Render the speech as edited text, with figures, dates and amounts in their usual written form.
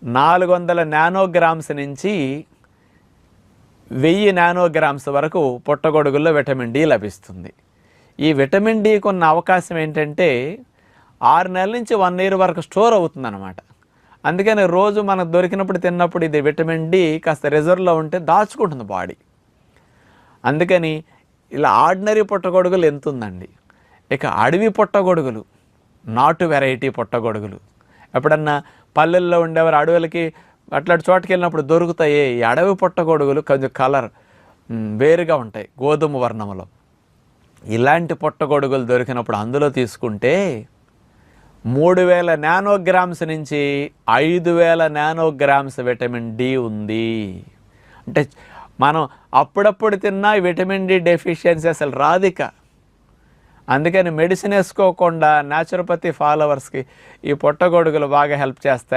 400 nanograms నుంచి 1000 nanograms వరకు పుట్టగొడుగుల్లో vitamin D లభిస్తుంది. ఈ విటమిన్ డికి ఉన్న అవకాశం ఏంటంటే 6 నెలల నుంచి 1 ఇయర్ వరకు స్టోర్ అవుతుందన్నమాట. అందుకని రోజు మనకు దొరికినప్పుడు తిన్నప్పుడు ఇది విటమిన్ డి కాస్త రిజర్వ్లో ఉంటే దాచుకుంటుంది బాడీ. అందుకని ఇలా ఆర్డినరీ పుట్టగొడుగులు ఎంత ఉందండి. ఇక అడవి పుట్టగొడుగులు, నాటు వెరైటీ పుట్టగొడుగులు ఎప్పుడన్నా పల్లెల్లో ఉండేవారు అడవులకి అట్లాంటి చోటుకి వెళ్ళినప్పుడు దొరుకుతాయి. ఈ అడవి పుట్టగొడుగులు కొంచెం కలర్ వేరుగా ఉంటాయి, గోధుమ వర్ణంలో. ఇలాంటి పుట్టగొడుగులు దొరికినప్పుడు అందులో తీసుకుంటే 3000 నానోగ్రామ్స్ నుంచి 5000 నానోగ్రామ్స్ విటమిన్ డి ఉంది. అంటే మనం అప్పుడప్పుడు తిన్నా విటమిన్ డి డెఫిషియన్సీ అసలు రాదిక. అందుకని మెడిసిన్ వేసుకోకుండా న్యాచురోపతి ఫాలోవర్స్కి ఈ పుట్టగొడుగులు బాగా హెల్ప్ చేస్తాయి.